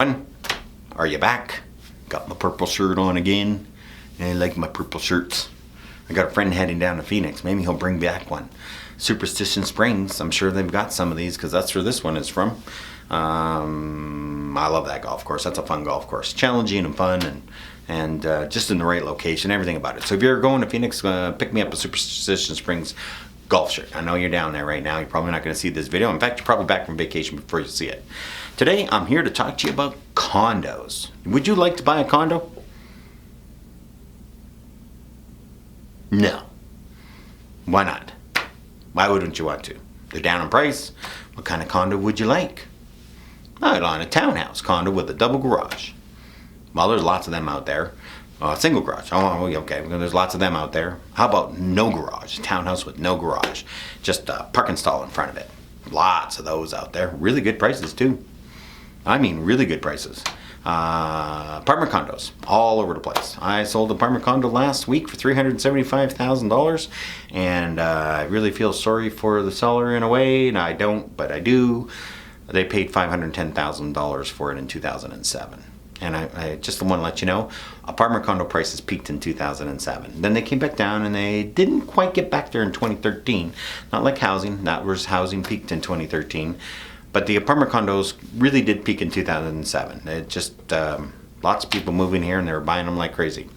Are you back? Got my purple shirt on again. I like my purple shirts. I got a friend heading down to Phoenix. Maybe he'll bring back one. Superstition Springs. I'm sure they've got some of these because that's where this one is from. I love that golf course. That's a fun golf course. Challenging and fun and just in the right location. Everything about it. So if you're going to Phoenix, pick me up a Superstition Springs golf shirt. I know you're down there right now. You're probably not going to see this video. In fact, you're probably back from vacation before you see it. Today, I'm here to talk to you about condos. Would you like to buy a condo? No. Why not? Why wouldn't you want to? They're down in price. What kind of condo would you like? I'd want a townhouse condo with a double garage. Well, there's lots of them out there. Single garage. Oh, okay. There's lots of them out there. How about no garage? Townhouse with no garage. Just a parking stall in front of it. Lots of those out there. Really good prices too. I mean, really good prices. Apartment condos all over the place. I sold an apartment condo last week for $375,000, and I really feel sorry for the seller in a way, and I don't, but I do. They paid $510,000 for it in 2007. And I just want to let you know, apartment condo prices peaked in 2007. Then they came back down and they didn't quite get back there in 2013. Not like housing, that was housing peaked in 2013. But the apartment condos really did peak in 2007. It just, lots of people moving here and they were buying them like crazy.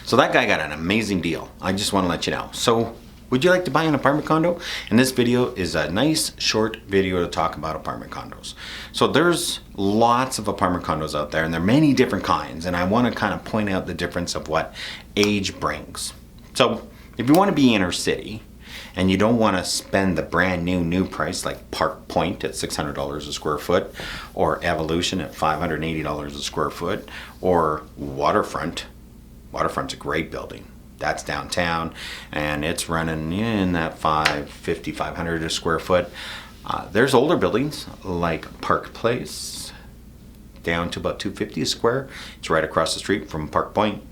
So that guy got an amazing deal. I just want to let you know. So would you like to buy an apartment condo? And this video is a nice short video to talk about apartment condos. So there's lots of apartment condos out there and there are many different kinds. And I want to kind of point out the difference of what age brings. So if you want to be inner city, and you don't want to spend the brand new price like Park Point at $600 a square foot, or Evolution at $580 a square foot, or Waterfront. Waterfront's a great building. That's downtown, and it's running in that $500 a square foot. There's older buildings like Park Place, down to about $250 a square. It's right across the street from Park Point,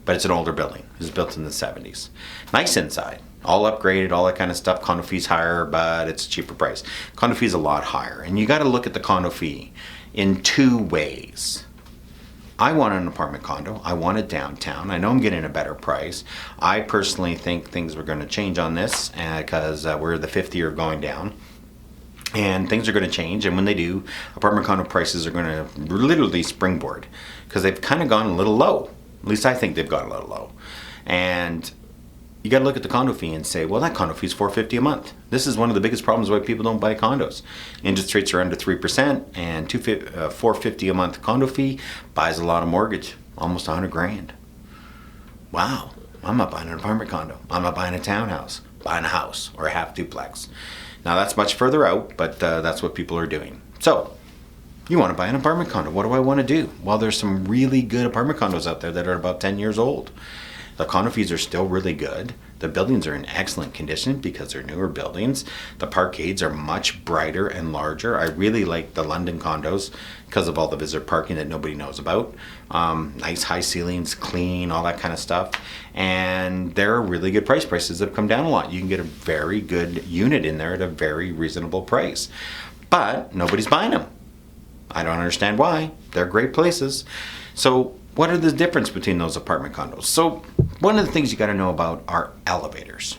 but it's an older building. It was built in the 70s. Nice inside. All upgraded, all that kind of stuff. Condo fee's higher, but it's a cheaper price. Condo fee's a lot higher. And you got to look at the condo fee in two ways. I want an apartment condo. I want it downtown. I know I'm getting a better price. I personally think things are going to change on this because we're the fifth year of going down. And things are going to change. And when they do, apartment condo prices are going to literally springboard because they've kind of gone a little low. At least I think they've gone a little low. And you got to look at the condo fee and say, well, that condo fee is $450 a month. This is one of the biggest problems why people don't buy condos. Interest rates are under 3%, and $450 a month condo fee buys a lot of mortgage, almost $100,000. Wow, I'm not buying an apartment condo. I'm not buying a townhouse, buying a house or a half duplex. Now that's much further out, but that's what people are doing. So you want to buy an apartment condo. What do I want to do? Well, there's some really good apartment condos out there that are about 10 years old. The condo fees are still really good. The buildings are in excellent condition because they're newer buildings. The parkades are much brighter and larger. I really like the London condos because of all the visitor parking that nobody knows about. Nice high ceilings, clean, all that kind of stuff. And they're really good price. Prices have come down a lot. You can get a very good unit in there at a very reasonable price. But nobody's buying them. I don't understand why. They're great places. So what are the difference between those apartment condos? So one of the things you got to know about are elevators.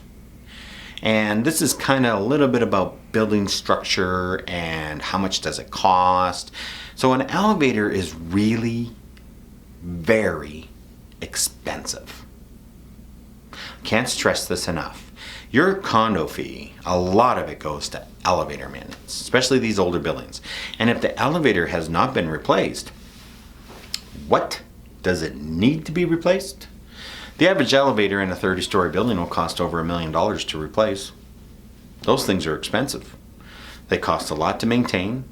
And this is kind of a little bit about building structure and how much does it cost. So an elevator is really very expensive. Can't stress this enough. Your condo fee, a lot of it goes to elevator maintenance, especially these older buildings. And if the elevator has not been replaced, what does it need to be replaced? The average elevator in a 30-story building will cost over $1 million to replace. Those things are expensive. They cost a lot to maintain.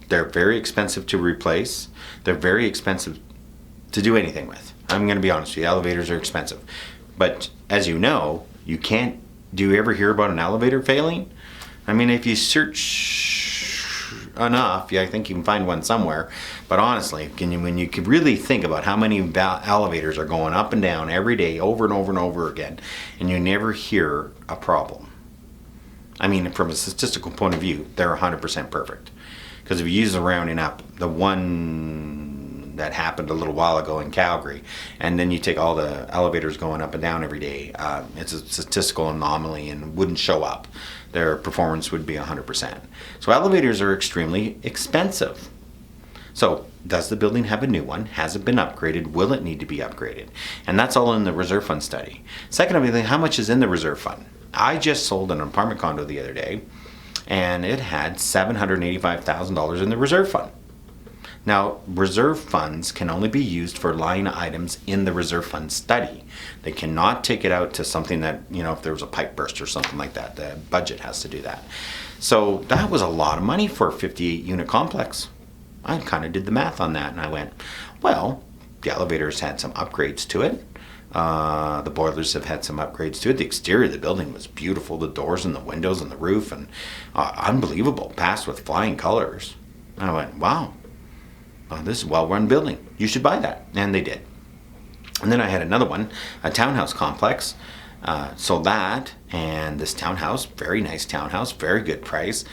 They're very expensive to replace. They're very expensive to do anything with. I'm going to be honest with you, elevators are expensive. But as you know, you can't, do you ever hear about an elevator failing? I mean, if you search enough, yeah, I think you can find one somewhere. But honestly, when you can really think about how many elevators are going up and down every day, over and over and over again, and you never hear a problem. I mean, from a statistical point of view, they're 100% perfect. Because if you use the rounding up, the one that happened a little while ago in Calgary, and then you take all the elevators going up and down every day, it's a statistical anomaly and wouldn't show up. Their performance would be 100%. So elevators are extremely expensive. So does the building have a new one? Has it been upgraded? Will it need to be upgraded? And that's all in the reserve fund study. Second of all, how much is in the reserve fund? I just sold an apartment condo the other day, and it had $785,000 in the reserve fund. Now, reserve funds can only be used for line items in the reserve fund study. They cannot take it out to something that, if there was a pipe burst or something like that, the budget has to do that. So that was a lot of money for a 58 unit complex. I kind of did the math on that, and I went, well, the elevators had some upgrades to it. The boilers have had some upgrades to it. The exterior of the building was beautiful. The doors and the windows and the roof, and unbelievable, passed with flying colors. And I went, wow, this is a well-run building. You should buy that. And they did. And then I had another one, a townhouse complex. Sold that, and this townhouse, very nice townhouse, very good price,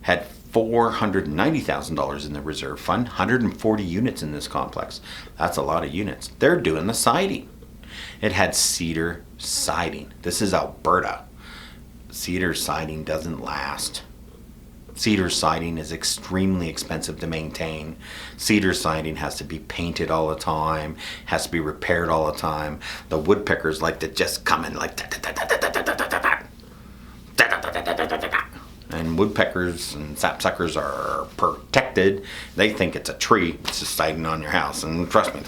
had $490,000 in the reserve fund, 140 units in this complex. That's a lot of units. They're doing the siding. It had cedar siding. This is Alberta. Cedar siding doesn't last. Cedar siding is extremely expensive to maintain. Cedar siding has to be painted all the time, has to be repaired all the time. The woodpeckers like to just come in like and woodpeckers and sapsuckers are protected. They think it's a tree. It's just siding on your house. And trust me,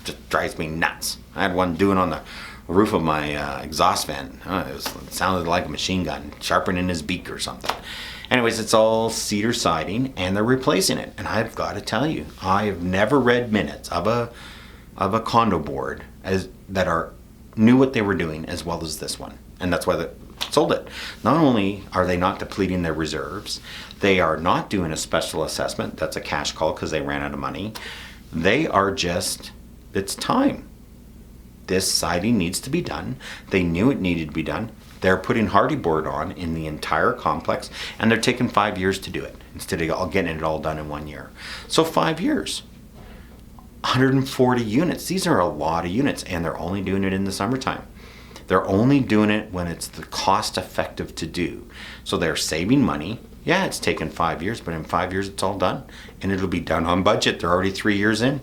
just drives me nuts. I had one doing on the roof of my exhaust fan. It sounded like a machine gun sharpening his beak or something. Anyways, it's all cedar siding, and they're replacing it. And I've got to tell you, I have never read minutes of a condo board that knew what they were doing as well as this one. And that's why they sold it. Not only are they not depleting their reserves, they are not doing a special assessment. That's a cash call because they ran out of money. They are just, it's time. This siding needs to be done. They knew it needed to be done. They're putting hardy board on in the entire complex, and they're taking 5 years to do it instead of getting it all done in 1 year. So 5 years, 140 units. These are a lot of units, and they're only doing it in the summertime. They're only doing it when it's the cost effective to do. So they're saving money. Yeah, it's taken 5 years, but in 5 years it's all done, and it'll be done on budget. They're already 3 years in.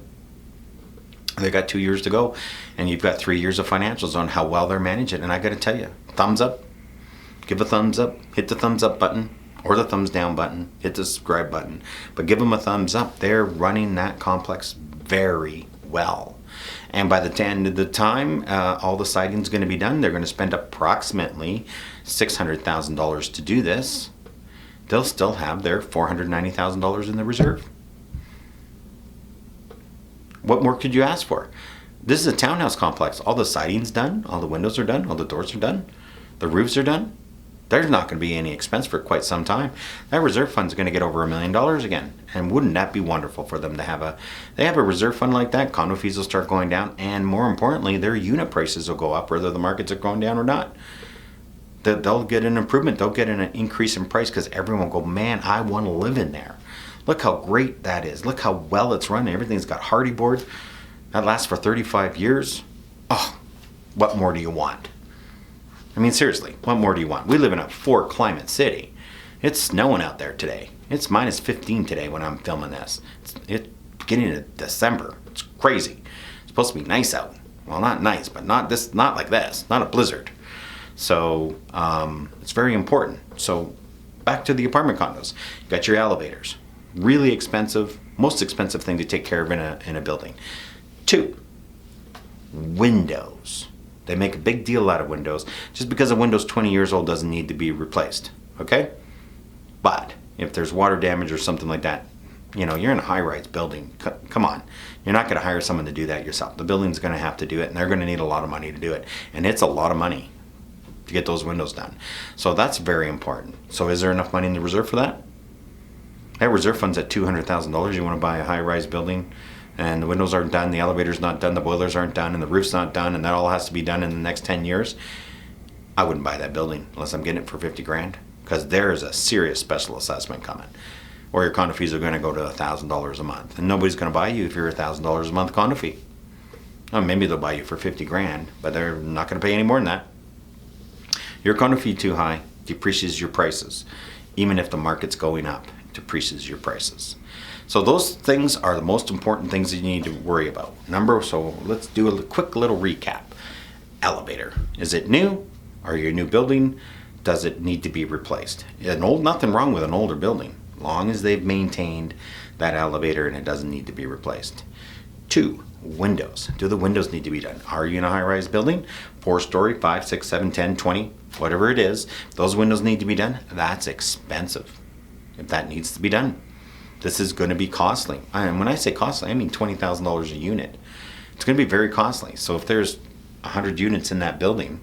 They got 2 years to go, and you've got 3 years of financials on how well they're managing. And I got to tell you, thumbs up. Give a thumbs up. Hit the thumbs up button or the thumbs down button. Hit the subscribe button. But give them a thumbs up. They're running that complex very well. And by the end of the time, all the siding's going to be done. They're going to spend approximately $600,000 to do this. They'll still have their $490,000 in the reserve. What more could you ask for? This is a townhouse complex. All the siding's done. All the windows are done. All the doors are done. The roofs are done. There's not going to be any expense for quite some time. That reserve fund's going to get over $1 million again. And wouldn't that be wonderful for them to have they have a reserve fund like that? Condo fees will start going down. And more importantly, their unit prices will go up whether the markets are going down or not. They'll get an improvement. They'll get an increase in price because everyone will go, man, I want to live in there. Look how great that is. Look how well it's run. Everything's got hardy board. That lasts for 35 years. Oh, what more do you want? I mean, seriously, what more do you want? We live in a 4-climate city. It's snowing out there today. It's minus 15 today when I'm filming this. It's beginning of December. It's crazy. It's supposed to be nice out. Well, not nice, but not like this. Not a blizzard. So it's very important. So back to the apartment condos. You got your elevators. Really expensive, most expensive thing to take care of in a building. 2, windows. They make a big deal out of windows. Just because a window's 20 years old doesn't need to be replaced, okay? But if there's water damage or something like that, you're in a high-rise building. Come on. You're not going to hire someone to do that yourself. The building's going to have to do it, and they're going to need a lot of money to do it. And it's a lot of money to get those windows done. So that's very important. So is there enough money in the reserve for that? That reserve fund's at $200,000. You want to buy a high-rise building, and the windows aren't done, the elevator's not done, the boilers aren't done, and the roof's not done, and that all has to be done in the next 10 years. I wouldn't buy that building unless I'm getting it for $50,000, because there is a serious special assessment coming. or your condo fees are going to go to $1,000 a month. And nobody's going to buy you if you're $1,000 a month condo fee. Well, maybe they'll buy you for 50 grand, but they're not going to pay any more than that. Your condo fee too high depreciates your prices. Even if the market's going up, it depreciates your prices. So those things are the most important things that you need to worry about. So let's do a quick little recap. Elevator. Is it new? Are you a new building? Does it need to be replaced? Nothing wrong with an older building, long as they've maintained that elevator and it doesn't need to be replaced. 2, windows. Do the windows need to be done? Are you in a high-rise building? 4-story, 5, 6, 7, 10, 20, whatever it is. Those windows need to be done. That's expensive if that needs to be done. This is going to be costly. And when I say costly, I mean $20,000 a unit. It's going to be very costly. So if there's 100 units in that building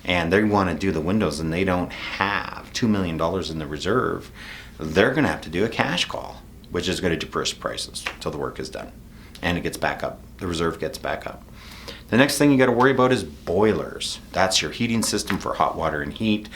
and they want to do the windows and they don't have $2 million in the reserve, they're going to have to do a cash call, which is going to depress prices until the work is done and it gets back up. The reserve gets back up. The next thing you got to worry about is boilers. That's your heating system for hot water and heat.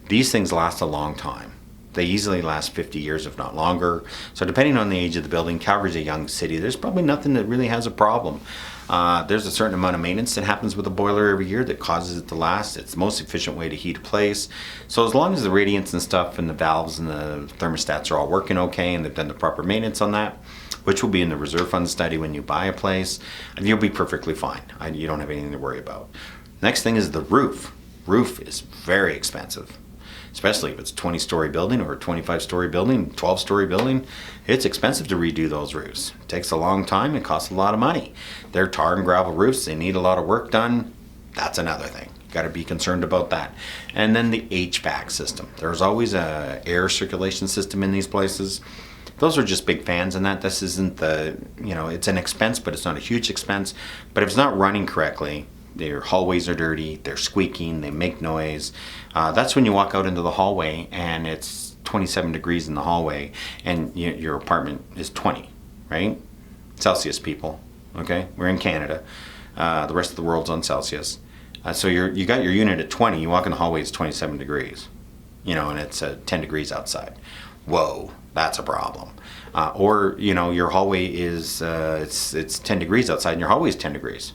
These things last a long time. They easily last 50 years, if not longer. So depending on the age of the building, Calgary's a young city. There's probably nothing that really has a problem. There's a certain amount of maintenance that happens with a boiler every year that causes it to last. It's the most efficient way to heat a place. So as long as the radiants and stuff and the valves and the thermostats are all working okay and they've done the proper maintenance on that, which will be in the reserve fund study when you buy a place, you'll be perfectly fine. You don't have anything to worry about. Next thing is the roof. Roof is very expensive. Especially if it's a 20-story building or a 25-story building, 12-story building. It's expensive to redo those roofs. It takes a long time. It costs a lot of money. They're tar and gravel roofs. They need a lot of work done. That's another thing. Got to be concerned about that. And then the HVAC system. There's always a air circulation system in these places. Those are just big fans and that. This isn't it's an expense, but it's not a huge expense. But if it's not running correctly, their hallways are dirty, they're squeaking, they make noise. That's when you walk out into the hallway and it's 27 degrees in the hallway and your apartment is 20, right? Celsius, people, okay? We're in Canada. The rest of the world's on Celsius. So you got your unit at 20, you walk in the hallway, it's 27 degrees, and it's 10 degrees outside. Whoa, that's a problem. Or your hallway is, it's 10 degrees outside and your hallway is 10 degrees.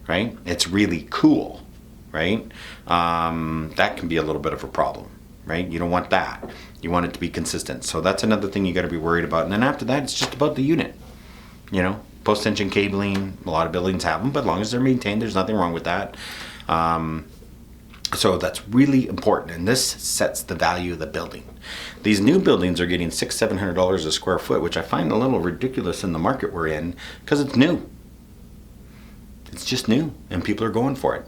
Right? It's really cool, right? That can be a little bit of a problem, right? You don't want that. You want it to be consistent. So that's another thing you got to be worried about. And then after that, it's just about the unit. Post-tension cabling, a lot of buildings have them, but as long as they're maintained, there's nothing wrong with that. So that's really important, and this sets the value of the building. These new buildings are getting $600-700 a square foot, which I find a little ridiculous in the market we're in because it's new. It's just new, and people are going for it.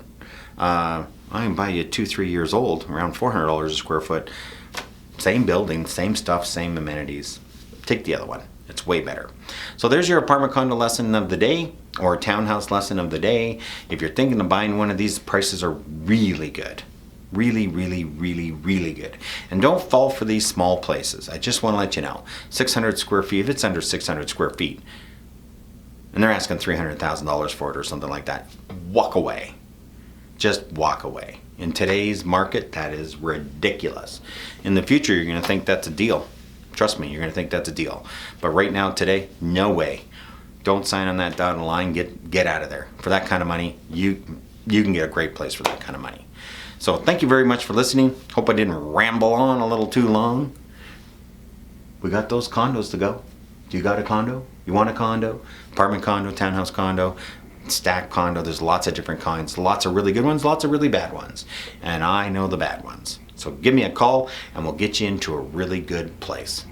I can buy you 2-3 years old, around $400 a square foot. Same building, same stuff, same amenities. Take the other one. It's way better. So there's your apartment condo lesson of the day, or townhouse lesson of the day. If you're thinking of buying one of these, prices are really good. Really, really, really, really good. And don't fall for these small places. I just want to let you know. 600 square feet, if it's under 600 square feet, and they're asking $300,000 for it or something like that, walk away. Just walk away. In today's market, that is ridiculous. In the future, you're going to think that's a deal. Trust me, you're going to think that's a deal. But right now, today, no way. Don't sign on that dotted line. Get out of there. For that kind of money, you can get a great place for that kind of money. So thank you very much for listening. Hope I didn't ramble on a little too long. We got those condos to go. Do you got a condo? You want a condo? Apartment condo, townhouse condo, stack condo. There's lots of different kinds. Lots of really good ones, lots of really bad ones. And I know the bad ones. So give me a call and we'll get you into a really good place.